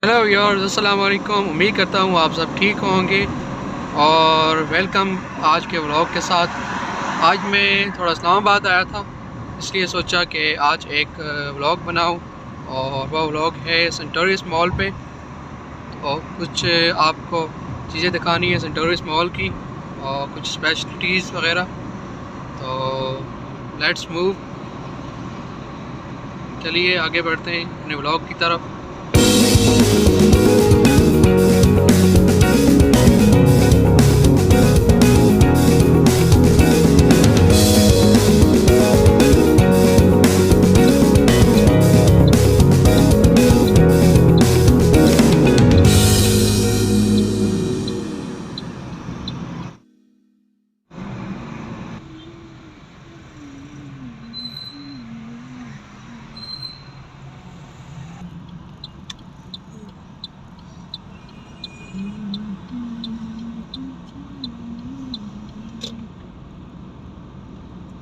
Hello viewers, अस्सलाम वालेकुम। उम्मीद करता हूँ आप सब ठीक होंगे और वेलकम आज के व्लॉग के साथ। आज मैं थोड़ा इस्लामाबाद आया था, इसलिए सोचा कि आज एक व्लॉग बनाऊँ और वह व्लॉग है सेंटोरियस मॉल पे। और कुछ आपको चीज़ें दिखानी है सेंटोरियस मॉल की और कुछ स्पेशलिटीज़ वगैरह। तो लेट्स मूव, चलिए आगे बढ़ते हैं अपने व्लॉग की तरफ।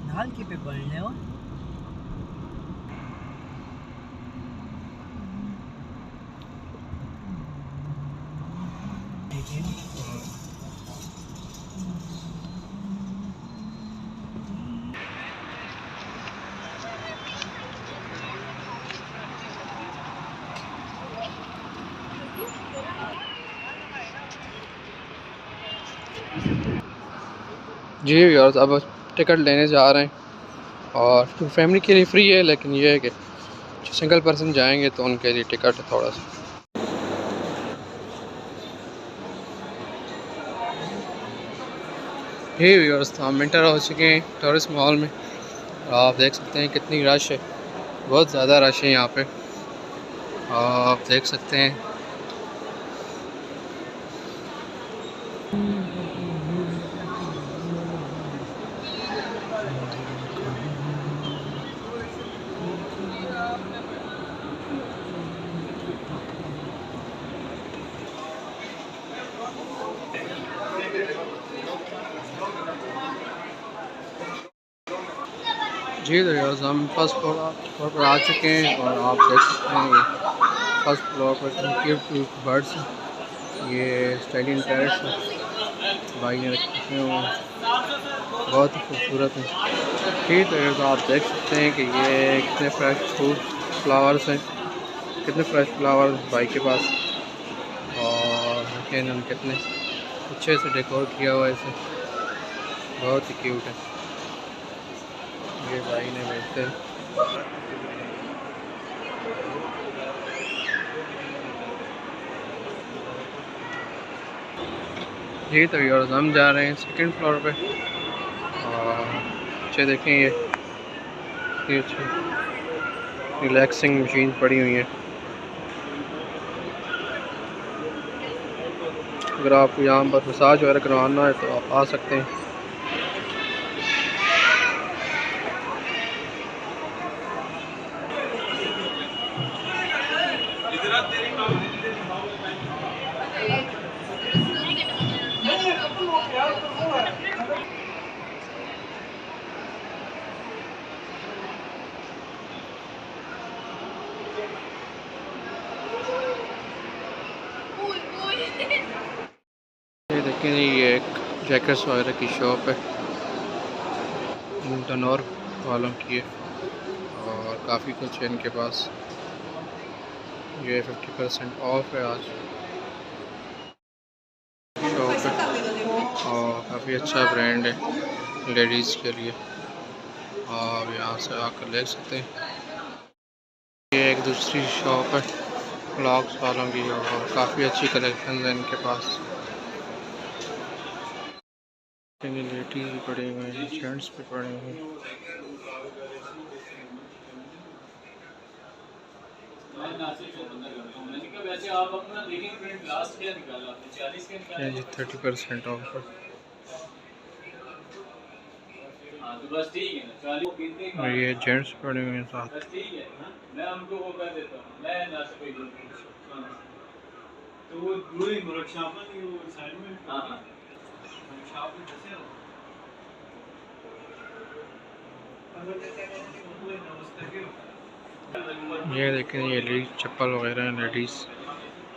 नाल के पे बढ़ने हो जी व्यूअर्स, अब टिकट लेने जा रहे हैं और फैमिली के लिए फ्री है, लेकिन ये है कि सिंगल पर्सन जाएंगे तो उनके लिए टिकट है थोड़ा सा। जी व्यूअर्स, हम इंटर हो चुके हैं टूरिस्ट मॉल में। आप देख सकते हैं कितनी रश है, बहुत ज़्यादा रश है यहाँ पे। आप देख सकते हैं। जी व्यूअर्स, हम फर्स्ट फ्लोर पर आ चुके हैं और आप देख सकते हैं ये फर्स्ट फ्लोर पर क्यूट बर्ड्स हैं। ये स्टाइलिन पैरट्स हैं, भाई ने रखे हुए हैं, बहुत ही खूबसूरत हैं। ठीक है, तो आप देख सकते हैं कि ये कितने फ्रेश फ्लावर्स हैं, कितने फ्रेश फ्लावर्स भाई के पास। और देखिए इन्होंने कितने अच्छे से डेकोर किया हुआ है इसे, बहुत ही क्यूट है। ये भाई ने बेचते हैं। जी तो व्यूअर्स, हम जा रहे हैं सेकंड फ्लोर पे और अच्छे देखें ये अच्छी रिलैक्सिंग मशीन पड़ी हुई है। अगर आपको यहाँ पर मसाज वगैरह करवाना है तो आप आ सकते हैं। ये देखें, ये एक जैकेट्स वगैरह की शॉप है, तनौर वालों की है और काफ़ी कुछ है इनके पास। ये 50% ऑफ है आज शॉप है और काफ़ी अच्छा ब्रांड है लेडीज़ के लिए। आप यहाँ से आकर ले सकते हैं। ये एक दूसरी शॉप है ब्लॉग्स वालों की और काफ़ी अच्छी कलेक्शन है इनके पास। लेडीज़ भी पड़े हुए हैं, जेंट्स भी पड़े हुए हैं। जी 30% ऑफ है। और ये जेंट्स पड़े हुए हैं साथ। ये देखें, ये लेडीज चप्पल वगैरह हैं लेडीज़।